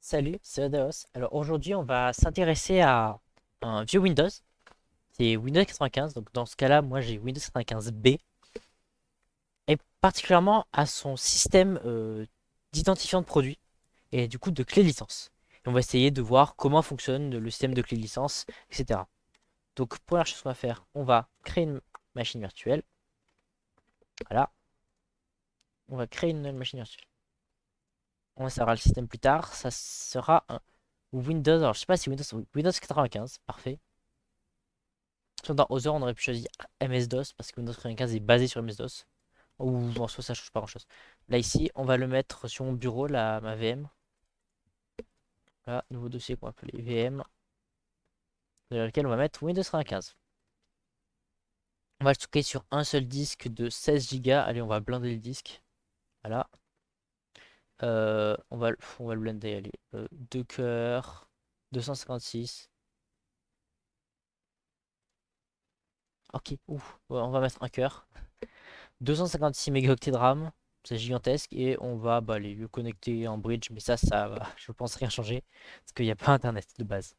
Salut, c'est Odaos. Alors aujourd'hui, on va s'intéresser à un vieux Windows. C'est Windows 95. Donc dans ce cas-là, moi j'ai Windows 95B. Et particulièrement à son système d'identifiant de produit et du coup de clé licence. Et on va essayer de voir comment fonctionne le système de clé licence, etc. Donc première chose qu'on va faire, on va créer une machine virtuelle. Voilà, on va créer une nouvelle machine virtuelle. On saura le système plus tard. Ça sera un Windows. Alors je sais pas si Windows 95. Parfait. Dans Other, on aurait pu choisir MS-DOS parce que Windows 95 est basé sur MS-DOS. Ou en soi, ça change pas grand chose. Là, ici, on va le mettre sur mon bureau, ma VM. Là, nouveau dossier qu'on va appeler VM, dans lequel on va mettre Windows 95. On va le stocker sur un seul disque de 16 Go. Allez, on va blinder le disque. Voilà. On va le blender. Allez, 2 cœurs, 256. Ok, ouf. Ouais, on va mettre un cœur. 256 mégaoctets de RAM, c'est gigantesque, et on va aller le connecter en bridge, mais ça va, je pense rien changer, parce qu'il n'y a pas internet de base.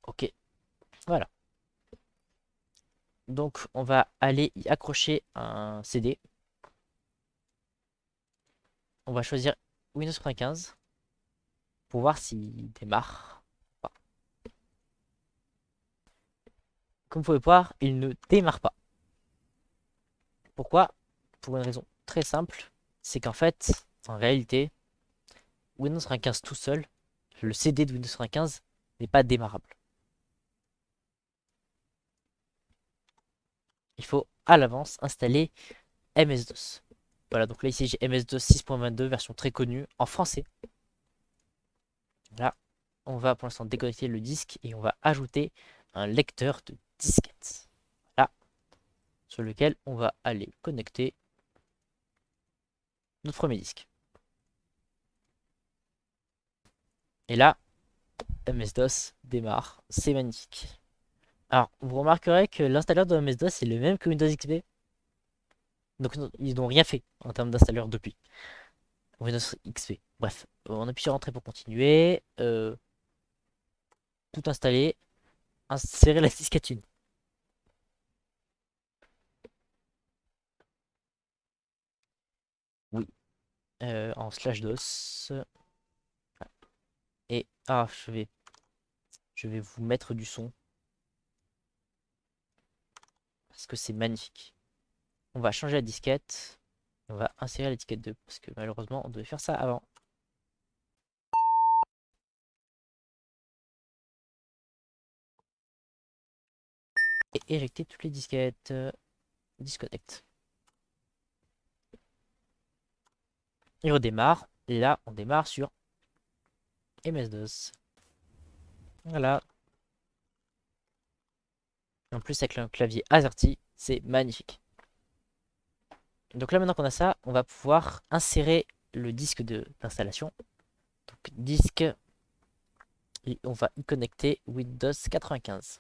Ok, voilà. Donc on va aller y accrocher un CD. On va choisir Windows 95 pour voir s'il démarre. Pas. Comme vous pouvez voir, il ne démarre pas. Pourquoi? Pour une raison très simple, c'est qu'en fait, en réalité, Windows 95 tout seul, le CD de Windows 95 n'est pas démarrable. Il faut à l'avance installer MS-DOS. Voilà, donc là ici j'ai MS-DOS 6.22, version très connue en français. Là, on va pour l'instant déconnecter le disque et on va ajouter un lecteur de disquette. Là, sur lequel on va aller connecter notre premier disque. Et là, MS-DOS démarre, c'est magnifique. Alors, vous remarquerez que l'installeur de MS-DOS est le même que Windows XP. Donc, ils n'ont rien fait en termes d'installeur depuis Windows XP. Bref, on appuie sur Entrée pour continuer. Tout installer. Insérer la disquette. Oui, en slash DOS. Et je vais vous mettre du son parce que c'est magnifique. On va changer la disquette. On va insérer la disquette 2 parce que malheureusement on devait faire ça avant. Et éjecter toutes les disquettes. Disconnect. Il redémarre. Et là on démarre sur MS-DOS. Voilà. En plus avec un clavier AZERTY, c'est magnifique. Donc là maintenant qu'on a ça, on va pouvoir insérer le disque d'installation. Donc disque, et on va y connecter Windows 95.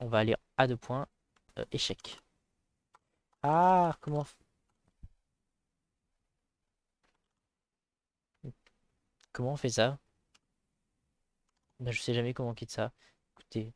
On va aller à deux points, échec. Ah, comment on fait ça? Ben, je sais jamais comment on quitte ça. Écoutez,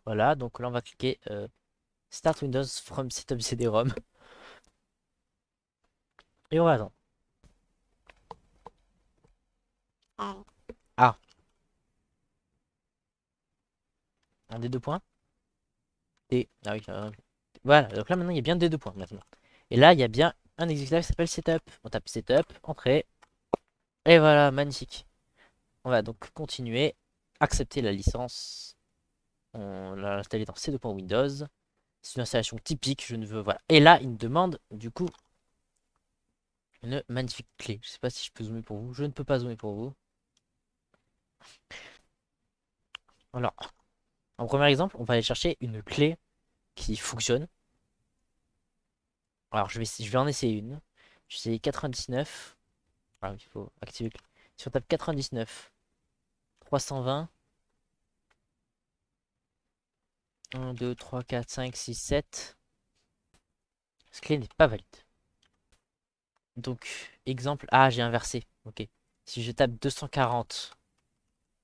voilà, donc là on va cliquer Start Windows from Setup CD-ROM et on va attendre. Ah, un des deux points. Et, ah oui, voilà, donc là maintenant il y a bien des deux points maintenant. Et là il y a bien un exécutable qui s'appelle Setup. On tape Setup, entrée, et voilà, magnifique. On va donc continuer, accepter la licence. On l'a installé dans C2.Windows. C'est une installation typique, je ne veux, voilà. Et là, il me demande, du coup, une magnifique clé. Je sais pas si je peux zoomer pour vous. Je ne peux pas zoomer pour vous. Alors, en premier exemple, on va aller chercher une clé qui fonctionne. Alors, je vais en essayer une. Je vais essayer 99. Ah, il faut activer. Si on tape 99, 320, 1, 2, 3, 4, 5, 6, 7. Cette clé n'est pas valide. Donc, exemple. Ah, j'ai inversé. Ok. Si je tape 240,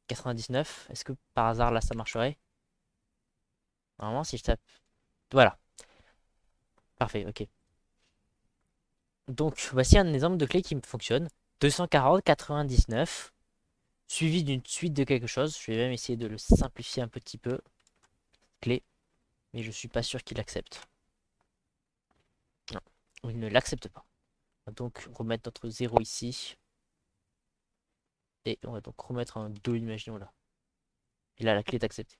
99, est-ce que par hasard là ça marcherait? Normalement, si je tape. Voilà. Parfait, ok. Donc, voici un exemple de clé qui me fonctionne. 240, 99, suivi d'une suite de quelque chose. Je vais même essayer de le simplifier un petit peu. Clé. Mais je suis pas sûr qu'il accepte. Non, il ne l'accepte pas. On va donc remettre notre 0 ici. Et on va donc remettre un 2, imaginons là. Et là, la clé est acceptée.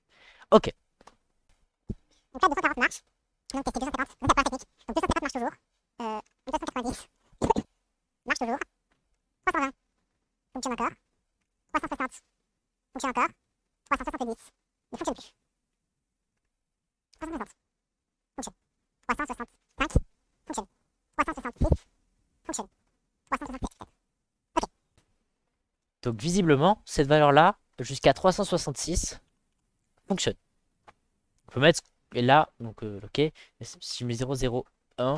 Ok. Donc là, 240 marche. Donc tester 250. Donc ça part technique. Donc 250 marche toujours. 290 marche toujours. 320 fonctionne encore. 360 fonctionne encore. 370 ne fonctionne plus. 360 fonctionne. 365 fonctionne. 366 fonctionne. 367. Ok. Donc visiblement, cette valeur-là, jusqu'à 366, fonctionne. On peut mettre et là, donc ok. Si je mets 001,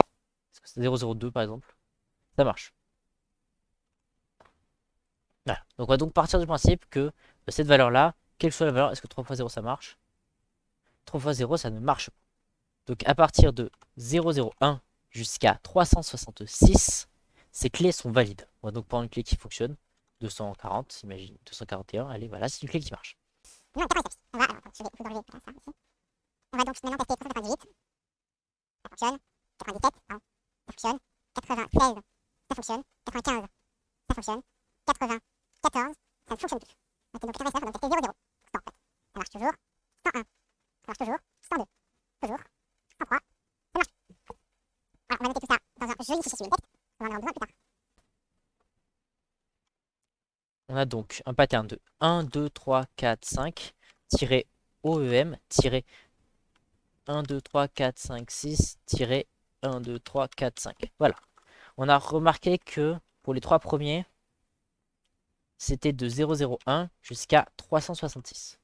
002 par exemple, ça marche. Voilà. Donc on va donc partir du principe que cette valeur-là, quelle que soit la valeur, est-ce que 3 fois 0 ça marche? 3 fois 0 ça ne marche pas. Donc à partir de 001 jusqu'à 366, ces clés sont valides. On va donc prendre une clé qui fonctionne. 240, imagine 241, allez, voilà, c'est une clé qui marche. Non, 47. On va, alors, attends, je vais vous enlever ça ici. On va donc maintenant tester 398. Ça fonctionne. 97, pardon. Ça fonctionne. 96, ça fonctionne. 95, ça fonctionne. 94, ça ne fonctionne plus. Ok, donc 89, on va tester 00. Non, en fait. Ça marche toujours. 101, ça marche toujours. 102, toujours. 103, ça marche. Alors, on va noter tout ça dans un joli fichier sur texte. On va en avoir besoin plus tard. On a donc un pattern de 1, 2, 3, 4, 5, OEM, 1, 2, 3, 4, 5, 6, 1, 2, 3, 4, 5. Voilà. On a remarqué que pour les trois premiers, c'était de 001 jusqu'à 366.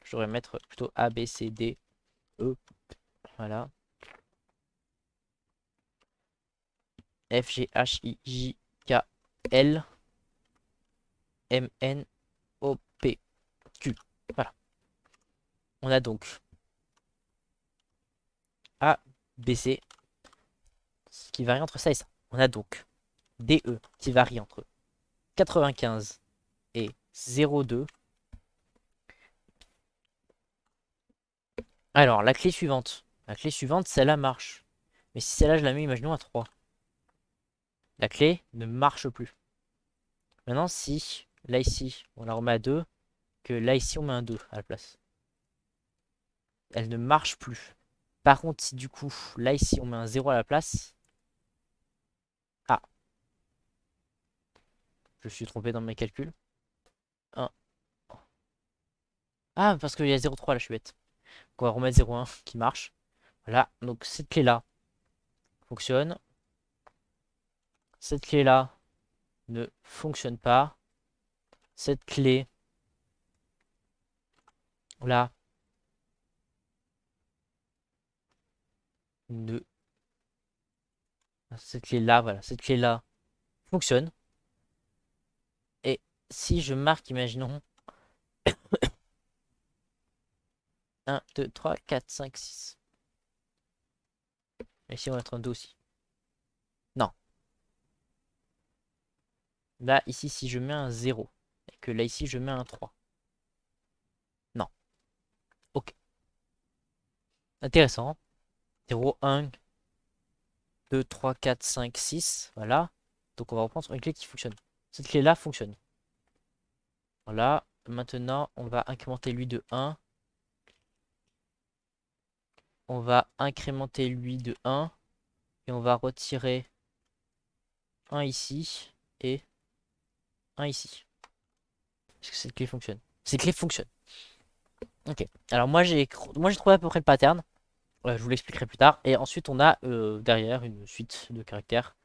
Je devrais mettre plutôt A, B, C, D, E. Voilà. F, G, H, I, J, K, L, M, N, O, P, Q. Voilà. On a donc A, B, C, ce qui varie entre ça et ça. On a donc DE qui varie entre 95 et 02. Alors, la clé suivante. La clé suivante, celle-là marche. Mais si celle-là, je la mets, imaginons, à 3. La clé ne marche plus. Maintenant, si, là, ici, on la remet à 2, que là, ici, on met un 2 à la place. Elle ne marche plus. Par contre, si du coup, là, ici, on met un 0 à la place. Ah, je suis trompé dans mes calculs. 1. Ah, parce qu'il y a 0,3 là, je suis bête. Donc, on va remettre 0,1 qui marche. Voilà, donc cette clé-là fonctionne. Cette clé-là ne fonctionne pas. Cette clé là ne... Cette clé là, voilà, cette clé là fonctionne. Et si je marque, imaginons 1, 2, 3, 4, 5, 6. Et ici on va mettre un 2 aussi. Non. Là, ici, si je mets un 0, et que là, ici, je mets un 3. Non. Ok. Intéressant. 0, 1, 2, 3, 4, 5, 6. Voilà. Donc on va reprendre une clé qui fonctionne. Cette clé-là fonctionne. Voilà. Maintenant, on va incrémenter lui de 1. On va incrémenter lui de 1. Et on va retirer 1 ici. Et un ici. Est-ce que cette clé fonctionne? Cette clé fonctionne. Ok. Alors moi j'ai trouvé à peu près le pattern. Je vous l'expliquerai plus tard. Et ensuite on a derrière une suite de caractères.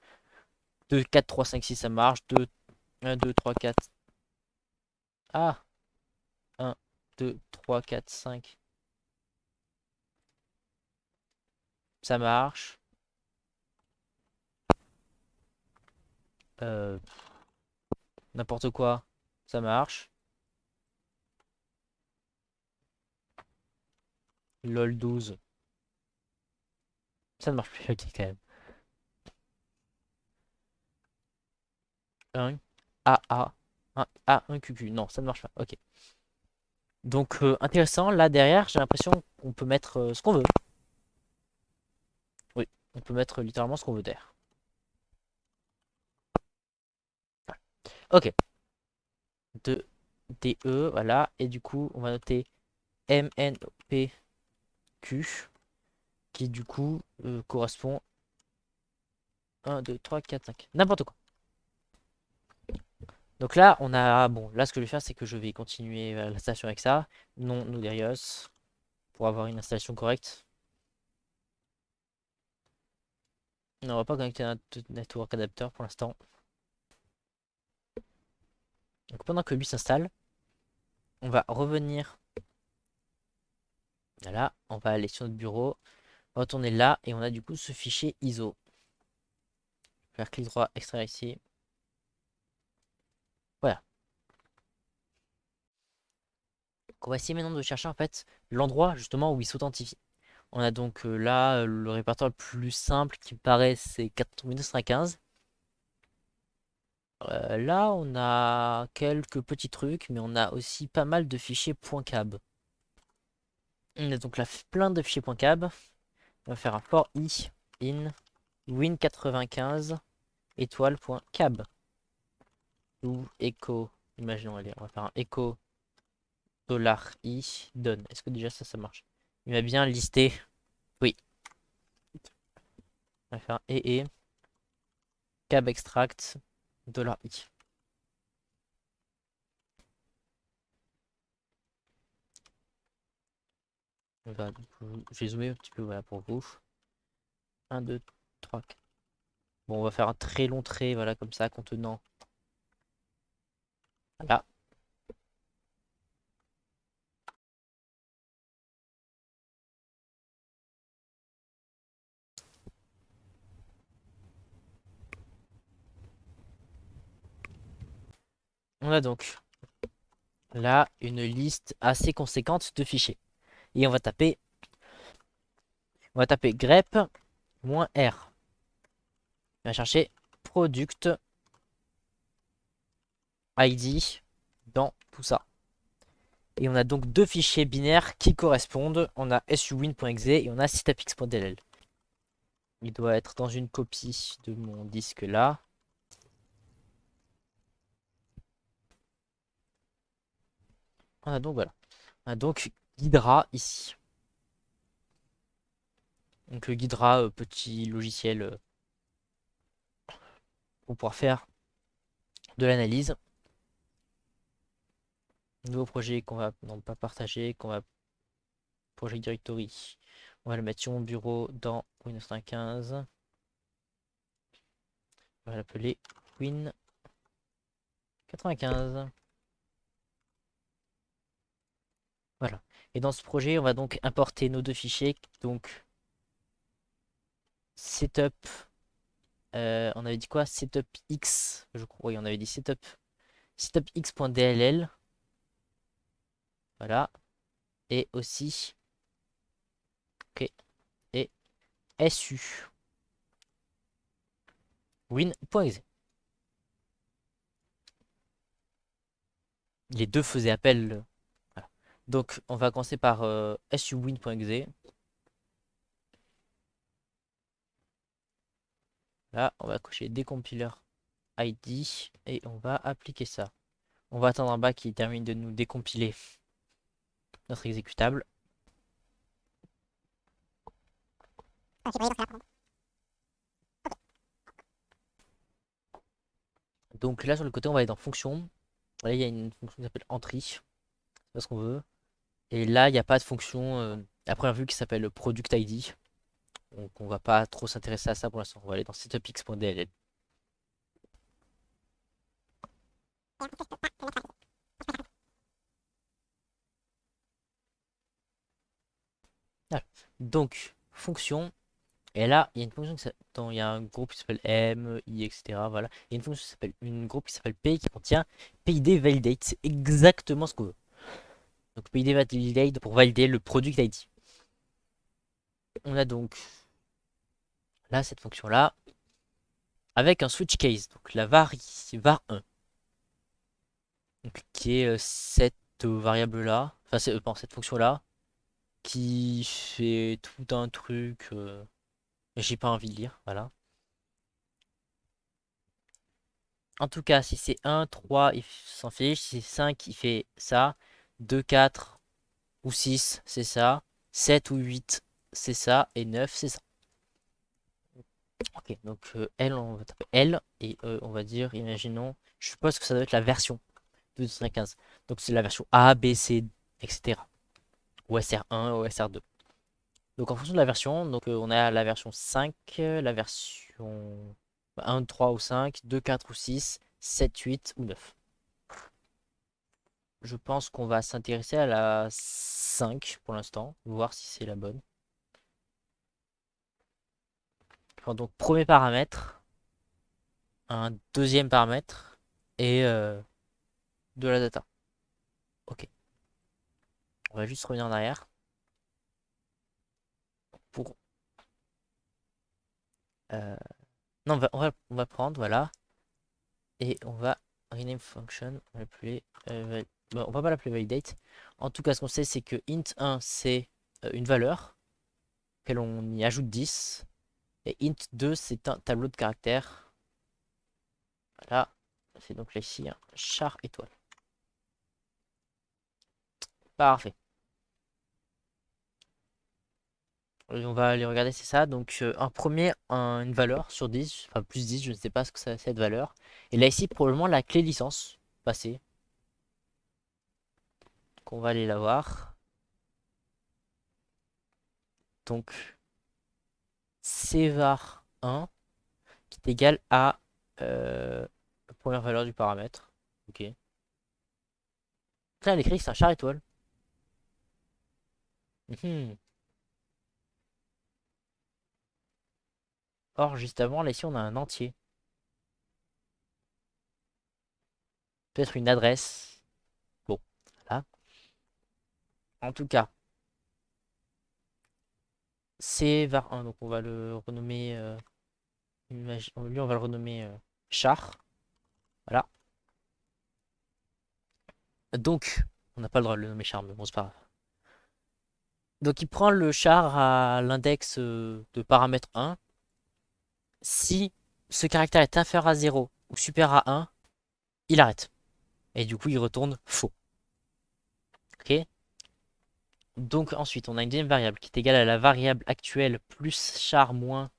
2, 4, 3, 5, 6 ça marche. 2, 1, 2, 3, 4. Ah! 1, 2, 3, 4, 5. Ça marche. Euh, N'importe quoi. Ça marche. LOL 12. Ça ne marche plus. Ok, quand même. 1. AA. 1 A, 1 QQ. Non, ça ne marche pas. Ok. Donc, intéressant. Là, derrière, j'ai l'impression qu'on peut mettre ce qu'on veut. Oui, on peut mettre littéralement ce qu'on veut derrière. Ok. 2 DE, voilà. Et du coup, on va noter MNPQ, qui du coup correspond 1, 2, 3, 4, 5. N'importe quoi. Donc là, on a. Bon, là, ce que je vais faire, c'est que je vais continuer l'installation avec ça. Non Nuderios. Pour avoir une installation correcte. On va pas connecter un network adapter pour l'instant. Donc pendant que lui s'installe, on va revenir. Voilà, on va aller sur notre bureau, retourner là et on a du coup ce fichier ISO. Faire clic droit, extraire ici. Voilà. Donc on va essayer maintenant de chercher en fait l'endroit justement où il s'authentifie. On a donc là le répertoire le plus simple qui me paraît, c'est Windows 95. Là on a quelques petits trucs, mais on a aussi pas mal de fichiers .cab. On a donc là plein de fichiers .cab. On va faire un for i in win95 étoile.cab ou echo. Imaginons, allez, on va faire un echo $i donne. Est-ce que déjà ça marche? Il m'a bien listé. Oui. On va faire et cab extract $i. Voilà, je vais zoomer un petit peu voilà, pour vous. 1, 2, 3, 4. Bon, on va faire un très long trait, voilà, comme ça, contenant. Voilà. On a donc là une liste assez conséquente de fichiers. Et on va taper grep-r. On va chercher product ID dans tout ça. Et on a donc deux fichiers binaires qui correspondent. On a suwin.exe et on a setupx.dll. Il doit être dans une copie de mon disque là. On a donc voilà. On a donc Ghidra ici. Donc Ghidra, petit logiciel pour pouvoir faire de l'analyse. Nouveau projet qu'on va non pas partager, qu'on va Project Directory. On va le mettre sur mon bureau dans Windows 95. On va l'appeler Win 95. Voilà. Et dans ce projet, on va donc importer nos deux fichiers. Donc setup. On avait dit quoi? Setupx. Je crois. Oui, on avait dit setupx.dll. Voilà. Et aussi. Ok. Et su. Win.exe. Les deux faisaient appel. Voilà. Donc, on va commencer par suwin.exe. Là, on va cocher décompiler ID et on va appliquer ça. On va attendre en bas qu'il termine de nous décompiler notre exécutable. Donc là sur le côté on va aller dans fonction. Là il y a une fonction qui s'appelle entry, c'est pas ce qu'on veut. Et là il n'y a pas de fonction à première vue qui s'appelle product ID. Donc on va pas trop s'intéresser à ça pour l'instant. On va aller dans setupx.dll. Voilà. Donc fonction. Et là, il y a une fonction il y a un groupe qui s'appelle M, I, etc. Voilà. Il y a une fonction qui s'appelle une groupe qui s'appelle P qui contient PID validate. C'est exactement ce qu'on veut. Donc PID validate pour valider le product ID. On a donc là cette fonction là avec un switch case. Donc la var1. Donc, qui est cette variable là. Enfin, c'est cette fonction là. Qui fait tout un truc. J'ai pas envie de lire. Voilà. En tout cas, si c'est 1, 3, il s'en fiche. Si c'est 5, il fait ça. 2, 4 ou 6, c'est ça. 7 ou 8, c'est ça. Et 9, c'est ça. Ok, donc L, on va taper L. Et on va dire, imaginons, je suppose que ça doit être la version de 215. Donc c'est la version A, B, C, etc. OSR1, OSR2. Donc en fonction de la version, donc on a la version 5, la version 1, 3 ou 5, 2, 4 ou 6, 7, 8 ou 9. Je pense qu'on va s'intéresser à la 5 pour l'instant, voir si c'est la bonne. Enfin, donc premier paramètre, un deuxième paramètre et de la data. Ok, on va juste revenir en arrière pour... Non, on va prendre, voilà, et on va rename function, on va l'appeler... bon, on va pas l'appeler validate. En tout cas, ce qu'on sait, c'est que int1, c'est une valeur, auquel on y ajoute 10, et int2, c'est un tableau de caractères. Voilà, c'est donc là ici un char étoile. Parfait. Et on va aller regarder, c'est ça. Donc un premier, une valeur sur 10, enfin plus 10, je ne sais pas ce que c'est cette valeur. Et là ici, probablement la clé licence passée. Qu'on va aller la voir. Donc cvar1 qui est égal à la première valeur du paramètre. Ok. Là, elle écrit que c'est un char étoile. Mhm. Or, juste avant, là ici, on a un entier. Peut-être une adresse. Bon, voilà. En tout cas, c'est var1. Donc on va le renommer. Lui, on va le renommer char. Voilà. Donc, on n'a pas le droit de le nommer char, mais bon, c'est pas grave. Donc, il prend le char à l'index de paramètre 1. Si ce caractère est inférieur à 0 ou supérieur à 1, il arrête. Et du coup, il retourne faux. Ok. Donc, ensuite, on a une deuxième variable qui est égale à la variable actuelle plus char moins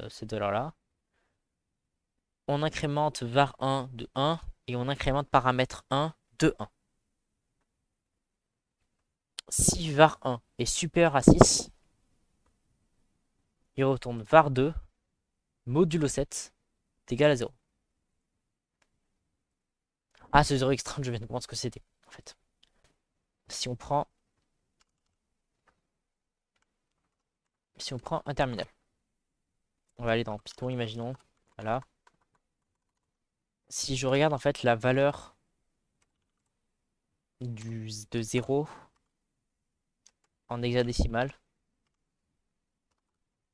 cette valeur-là. On incrémente var1 de 1 et on incrémente paramètre 1 de 1. Si var1 est supérieur à 6, il retourne var2 modulo 7 est égal à 0. Ah, ce 0 extrême, je viens de comprendre ce que c'était, en fait. Si on prend... Si on prend un terminal. On va aller dans Python, imaginons. Voilà. Si je regarde, en fait, la valeur de 0 en hexadécimal,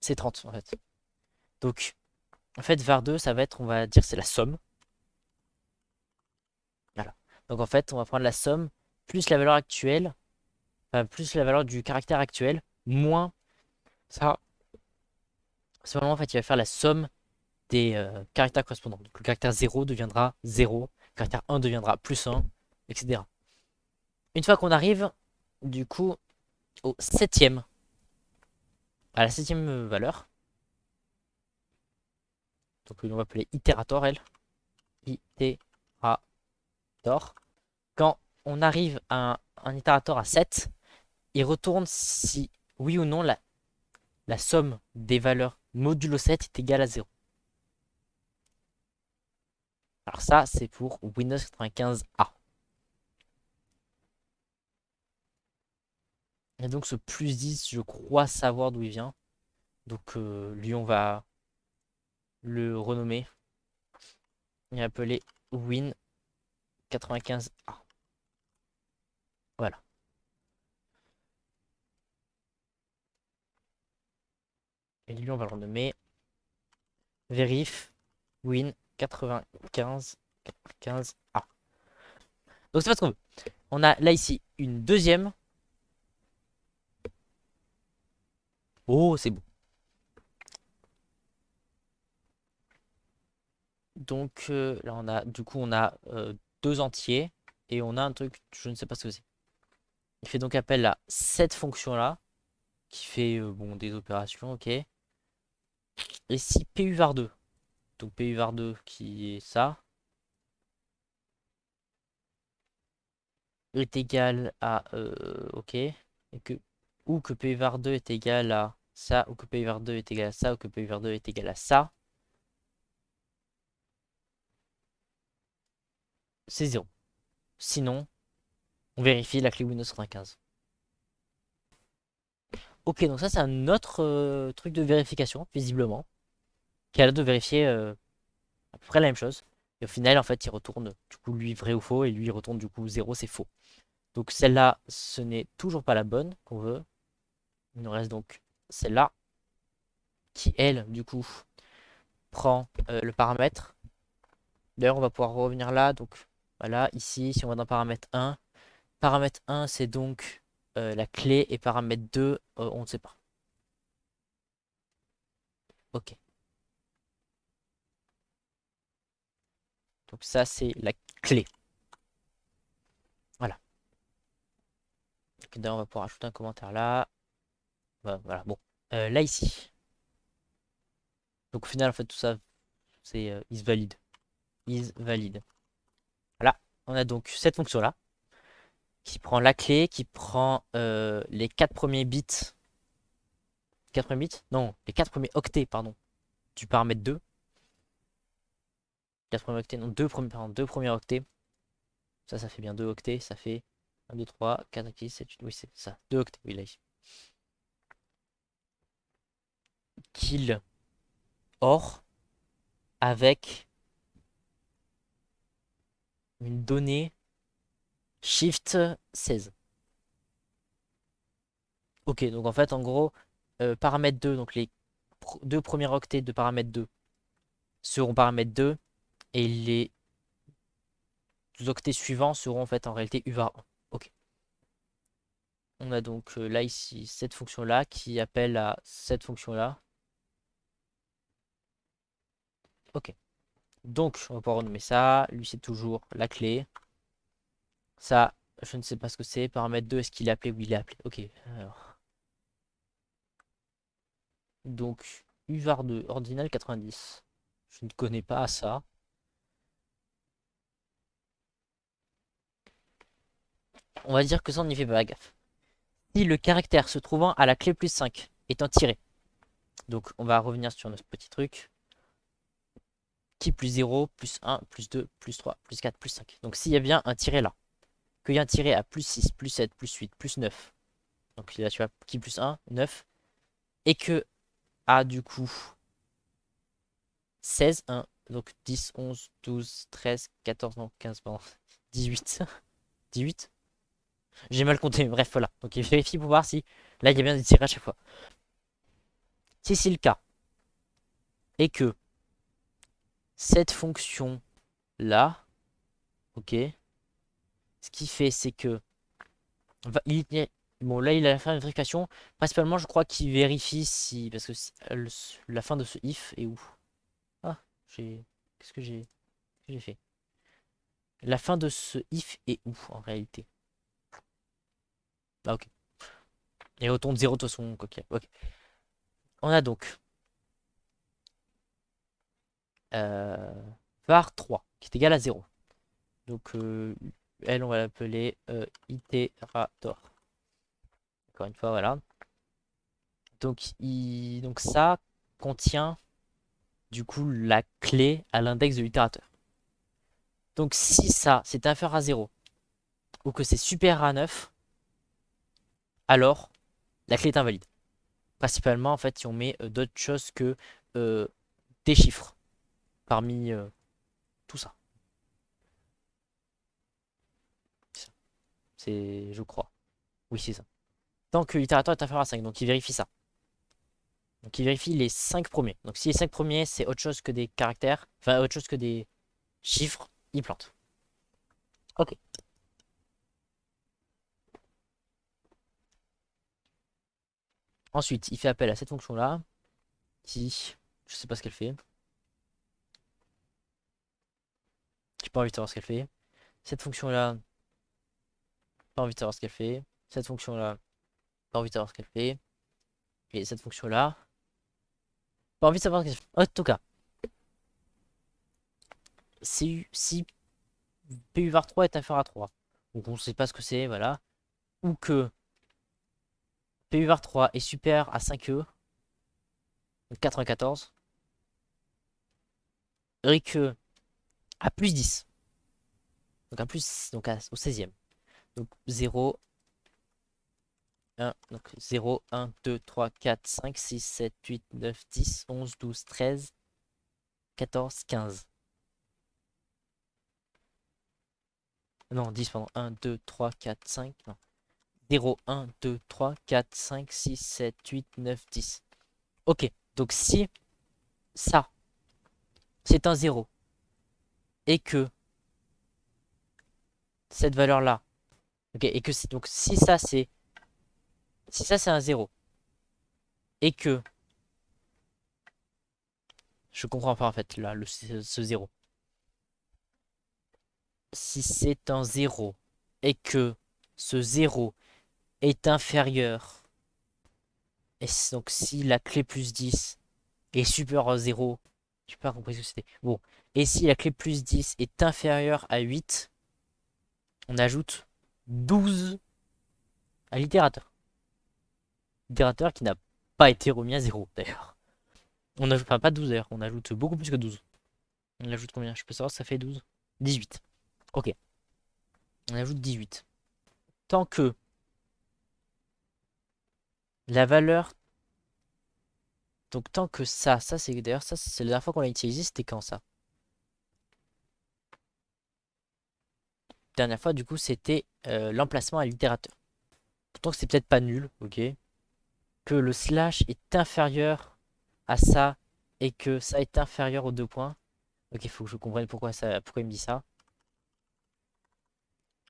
c'est 30, en fait. Donc, en fait, var2, ça va être, on va dire, c'est la somme. Voilà. Donc, en fait, on va prendre la somme plus la valeur actuelle, enfin, plus la valeur du caractère actuel, moins ça. C'est vraiment, en fait, il va faire la somme des caractères correspondants. Donc le caractère 0 deviendra 0, le caractère 1 deviendra plus 1, etc. Une fois qu'on arrive, du coup, au septième, à la septième valeur, donc on va appeler itérator, elle. itérator. Quand on arrive à un itérator à 7, il retourne si oui ou non la somme des valeurs modulo 7 est égale à 0. Alors ça, c'est pour Windows 95A. Et donc ce plus 10, je crois savoir d'où il vient. Donc lui, on va le renommer et appeler Win 95A. Voilà. Et lui, on va le renommer Verif Win 95A. Donc c'est pas ce qu'on veut. On a là ici une deuxième. Oh, c'est beau. Donc là, on a du coup, on a deux entiers et on a un truc, je ne sais pas ce que c'est. Il fait donc appel à cette fonction-là qui fait bon, des opérations, ok. Et si PU var 2, donc PU var 2 qui est ça, est égal à ok, et que ou que PU var 2 est égal à ça, ou que PU var 2 est égal à ça, ou que PU var 2 est égal à ça, c'est 0. Sinon, on vérifie la clé Windows 95. Ok, donc ça c'est un autre truc de vérification, visiblement, qui a l'air de vérifier à peu près la même chose. Et au final, en fait, il retourne du coup lui vrai ou faux, et lui il retourne du coup 0, c'est faux. Donc celle-là, ce n'est toujours pas la bonne qu'on veut. Il nous reste donc celle-là, qui elle, du coup, prend le paramètre. D'ailleurs, on va pouvoir revenir là. Donc voilà, ici, si on va dans paramètre 1, c'est donc la clé, et paramètre 2, on ne sait pas. Ok. Donc ça, c'est la clé. Voilà. D'ailleurs, on va pouvoir ajouter un commentaire là. Voilà, bon. Là, ici. Donc au final, en fait, tout ça, c'est is valid. Is valid. Voilà. On a donc cette fonction-là, qui prend la clé, qui prend les 4 premiers bits. 4 premiers bits? Non, les 4 premiers octets, pardon, du paramètre 2. 4 premiers octets, non, 2 premiers, pardon, 2 premiers octets. Ça fait bien 2 octets. Ça fait 1, 2, 3, 4, 6, 7, 8. Oui, c'est ça. 2 octets, oui, là, ici. Kill or avec une donnée shift 16. Ok, donc en fait, en gros, paramètre 2, donc les deux premiers octets de paramètre 2 seront paramètre 2, et les octets suivants seront en fait en réalité UVAR 1. Ok. On a donc là ici cette fonction-là qui appelle à cette fonction-là. Ok. Donc on va pouvoir renommer ça. Lui c'est toujours la clé. Ça, je ne sais pas ce que c'est. Paramètre 2, est-ce qu'il est appelé? Oui, il est appelé. Ok. Alors. Donc UVAR2 ordinal 90. Je ne connais pas ça. On va dire que ça on n'y fait pas gaffe. Si le caractère se trouvant à la clé plus 5 est un tiré. Donc on va revenir sur notre petit truc. Qui plus 0, plus 1, plus 2, plus 3, plus 4, plus 5. Donc s'il y a bien un tiré là, qu'il y a un tiré à plus 6, plus 7, plus 8, plus 9. Donc là tu vois, qui plus 1, 9. Et que a du coup 16, 1, donc 10, 11, 12, 13, 14, non, 15, pardon, 18. 18. J'ai mal compté, mais bref, voilà. Donc il vérifie pour voir si là il y a bien des tirés à chaque fois. Si c'est le cas, et que cette fonction là, ok, ce qu'il fait c'est que bon, là, il a fait une vérification. Principalement, je crois qu'il vérifie si. Parce que la fin de ce if est où? Ah, j'ai. Qu'est-ce que j'ai fait? La fin de ce if est où en réalité? Ah, ok. Il retourne 0 de toute façon. Ok. Ok. On a donc. Euh, var 3. qui est égal à 0. Donc, elle, on va l'appeler itérator. Encore une fois, voilà. Donc, donc ça contient du coup la clé à l'index de l'itérateur. Donc si ça c'est inférieur à 0 ou que c'est supérieur à 9, alors la clé est invalide. Principalement en fait si on met d'autres choses que des chiffres parmi tout ça. C'est, je crois. Oui, c'est ça. Tant que l'itérateur est inférieur à 5, donc il vérifie ça. Donc il vérifie les 5 premiers. Donc si les 5 premiers c'est autre chose que des caractères, enfin autre chose que des chiffres, il plante. Ok. Ensuite, il fait appel à cette fonction-là, qui, je sais pas ce qu'elle fait. J'ai pas envie de savoir ce qu'elle fait. Cette fonction-là, pas envie de savoir ce qu'elle fait. Cette fonction-là, pas envie de savoir ce qu'elle fait. Et cette fonction-là, pas envie de savoir ce qu'elle fait. En tout cas, si PU var 3 est inférieur à 3, donc on sait pas ce que c'est, voilà, ou que PU var 3 est supérieur à 5e, donc 94, et que à plus 10, donc à plus, donc au 16e, donc 0, 1, donc 0, 1, 2, 3, 4, 5, 6, 7, 8, 9, 10, 11, 12, 13, 14, 15. Non, 10, pardon. 1, 2, 3, 4, 5. Non. 0, 1, 2, 3, 4, 5, 6, 7, 8, 9, 10. Ok, donc si ça, c'est un 0, et que cette valeur-là, ok, et que donc si ça c'est un 0, et que, je comprends pas en fait, là, ce 0. Si c'est un 0, et que ce 0 est inférieur, et donc si la clé plus 10 est supérieure à 0, je n'ai pas compris ce que c'était. Bon, et si la clé plus 10 est inférieure à 8, on ajoute 12 à l'itérateur. L'itérateur qui n'a pas été remis à 0 d'ailleurs. On ajoute, enfin pas 12 d'ailleurs, on ajoute beaucoup plus que 12. On ajoute combien? Je peux savoir si ça fait 12? 18. Ok. On ajoute 18. Tant que la valeur. Donc tant que ça c'est d'ailleurs ça c'est la dernière fois qu'on l'a utilisé, c'était quand ça? La dernière fois du coup c'était l'emplacement à l'itérateur. Pourtant c'est peut-être pas nul, ok. Que le slash est inférieur à ça et que ça est inférieur aux 2 points. Ok, il faut que je comprenne pourquoi pourquoi il me dit ça.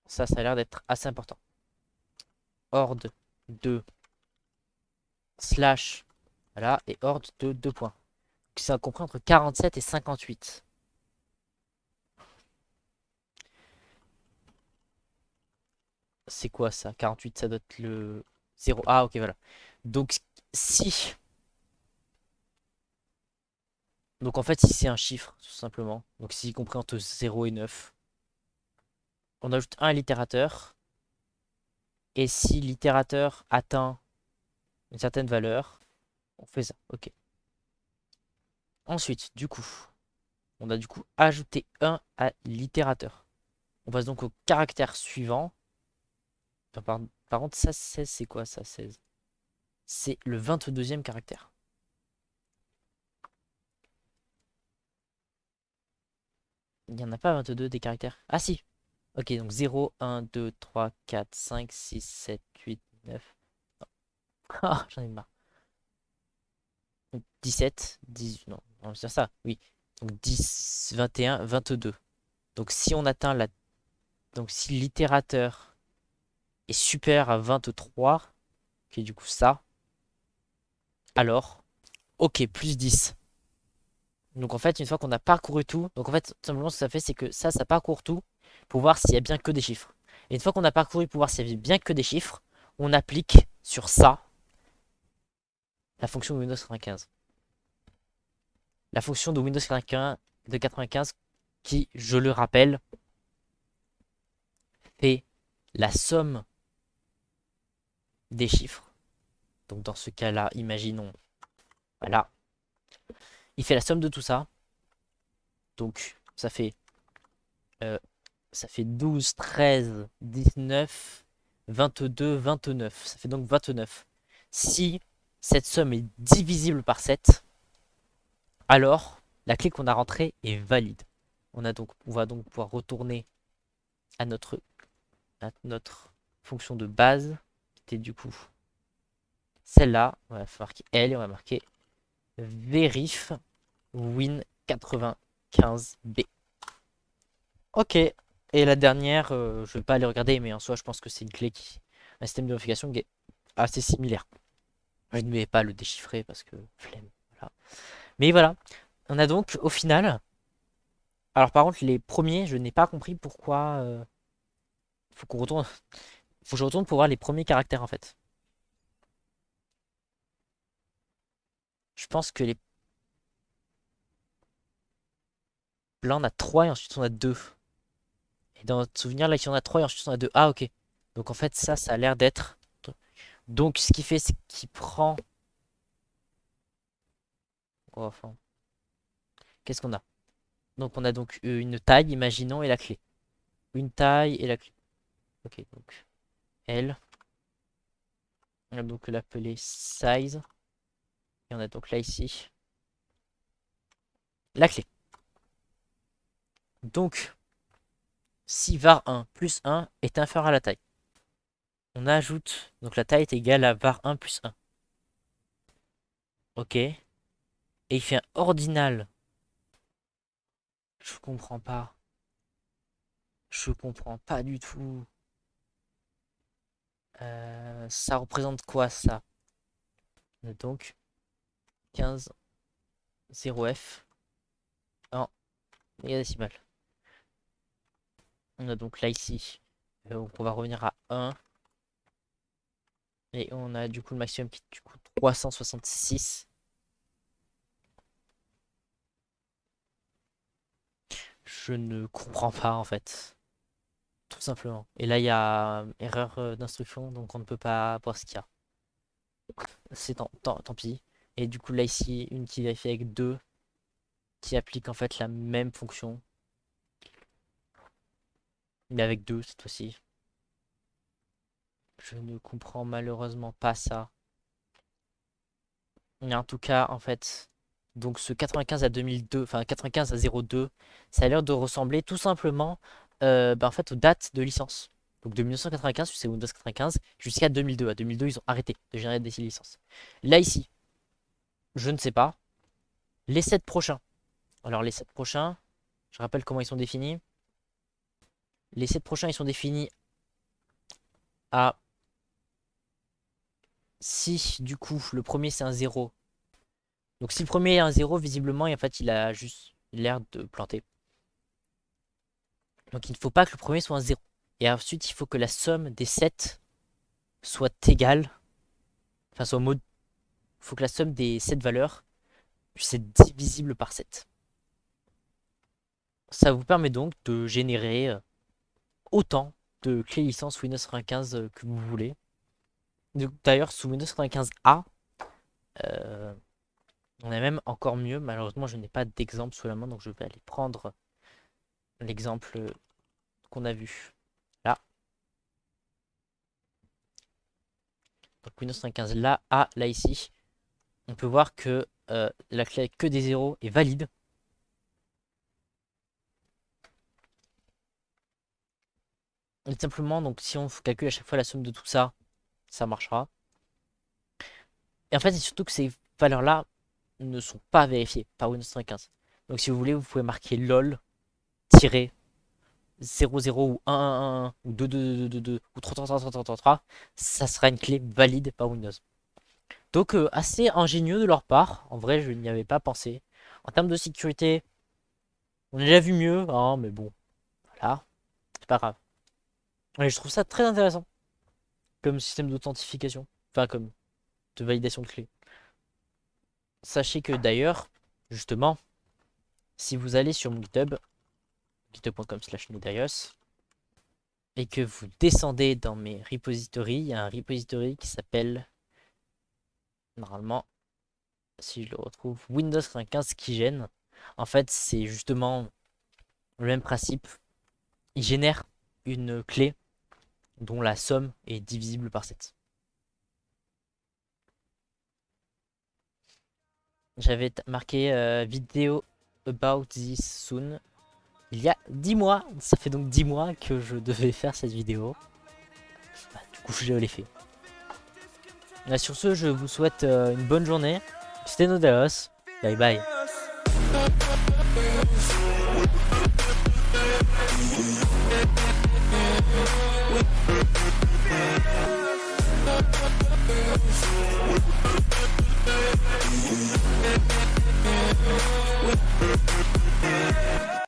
Ça a l'air d'être assez important. Horde de slash, voilà, et horde de 2 points. C'est compris entre 47 et 58. C'est quoi ça? 48, ça doit être le 0. Ah, ok, voilà. Donc, si. Donc, en fait, si c'est un chiffre, tout simplement. Donc, si compris entre 0 et 9, on ajoute un à l'itérateur. Et si l'itérateur atteint une certaine valeur, on fait ça. Ok. Ensuite, du coup, on a du coup ajouté 1 à l'itérateur. On passe donc au caractère suivant. Par contre, ça, 16, c'est quoi ça, 16? C'est le 22e caractère. Il n'y en a pas 22 des caractères? Ah si. Ok, donc 0, 1, 2, 3, 4, 5, 6, 7, 8, 9. Ah, j'en ai marre. Donc 17, 18, non, on va dire ça, oui. Donc 10, 21, 22. Donc si on atteint la... Donc si l'itérateur est supérieur à 23, qui est du coup ça, alors, ok, plus 10. Donc en fait, une fois qu'on a parcouru tout, donc en fait, simplement ce que ça fait, c'est que ça parcourt tout pour voir s'il y a bien que des chiffres. Et une fois qu'on a parcouru pour voir s'il y avait bien que des chiffres, on applique sur ça la fonction de Windows 95. La fonction de Windows 95 de 95 qui, je le rappelle, fait la somme des chiffres. Donc dans ce cas-là, imaginons, voilà, il fait la somme de tout ça. Donc euh, ça fait 12, 13, 19, 22, 29. Ça fait donc 29. Si cette somme est divisible par 7, alors la clé qu'on a rentrée est valide. On va donc pouvoir retourner à notre fonction de base, qui était du coup celle-là. On va marquer L et on va marquer verif win 95B. Ok. Et la dernière, je vais pas aller regarder, mais en soi, je pense que c'est une clé un système de vérification qui est assez similaire. Je ne vais pas le déchiffrer parce que flemme. Voilà. Mais voilà. On a donc au final. Alors par contre, les premiers, je n'ai pas compris pourquoi. Faut qu'on retourne. Faut que je retourne pour voir les premiers caractères en fait. Je pense que là on a 3 et ensuite on a 2. Et dans notre souvenir, là, ici on a 3 et ensuite on a 2. Ah ok. Donc en fait, ça a l'air d'être. Donc ce qu'il fait, c'est qu'il prend. Oh, enfin, qu'est-ce qu'on a? Donc on a donc une taille, imaginons, et la clé. Une taille et la clé. Ok, donc L. On va donc l'appeler size. Et on a donc là ici la clé. Donc, si var1 plus 1 est inférieur à la taille, on ajoute, donc la taille est égale à var1 plus 1. Ok. Et il fait un ordinal. Je comprends pas. Je comprends pas du tout. Ça représente quoi ça? On a donc 15 0f en décimal. On a donc là ici, on va revenir à 1. Et on a du coup le maximum qui est du coup 366. Je ne comprends pas en fait. Tout simplement. Et là il y a erreur d'instruction, donc on ne peut pas voir ce qu'il y a. C'est tant pis. Et du coup là ici, une qui vérifie avec 2, qui applique en fait la même fonction. Mais avec 2 cette fois-ci. Je ne comprends malheureusement pas ça. Mais en tout cas, en fait, donc ce 95 à 2002, enfin 95 à 02, ça a l'air de ressembler tout simplement en fait, aux dates de licence. Donc de 1995, c'est Windows 95, jusqu'à 2002. À 2002, ils ont arrêté de générer des licences. Là, ici, je ne sais pas. Les 7 prochains. Alors, les 7 prochains, je rappelle comment ils sont définis. Les 7 prochains, ils sont définis à si, du coup, le premier c'est un 0. Donc, si le premier est un 0, visiblement, en fait, il a juste l'air de planter. Donc il ne faut pas que le premier soit un 0. Et ensuite, il faut que la somme des 7 soit égale. Enfin, soit mode. Il faut que la somme des 7 valeurs puisse être divisible par 7. Ça vous permet donc de générer autant de clés licence Windows 95 que vous voulez. D'ailleurs, sous Windows 95A, euh, on a même encore mieux. Malheureusement, je n'ai pas d'exemple sous la main, donc je vais aller prendre l'exemple qu'on a vu là. Donc Windows 95 là, A, là ici. On peut voir que la clé avec que des zéros est valide. Et simplement, donc si on calcule à chaque fois la somme de tout ça, ça marchera. Et en fait, c'est surtout que ces valeurs-là ne sont pas vérifiées par Windows 95. Donc si vous voulez, vous pouvez marquer lol 00 ou 111 ou 2222 ou 3333. Ça sera une clé valide par Windows. Donc assez ingénieux de leur part. En vrai, je n'y avais pas pensé. En termes de sécurité, on a déjà vu mieux, hein, mais bon, voilà, c'est pas grave. Et je trouve ça très intéressant comme système d'authentification. Enfin, comme de validation de clé. Sachez que d'ailleurs, justement, si vous allez sur mon GitHub, github.com/nodarius, et que vous descendez dans mes repositories. Il y a un repository qui s'appelle, normalement, si je le retrouve, Windows 95 Keygen. En fait, c'est justement le même principe. Il génère une clé dont la somme est divisible par 7. J'avais marqué vidéo about this soon il y a 10 mois. Ça fait donc 10 mois que je devais faire cette vidéo. Bah, du coup, je l'ai fait. Sur ce, je vous souhaite une bonne journée. C'était Nodarius. Bye bye.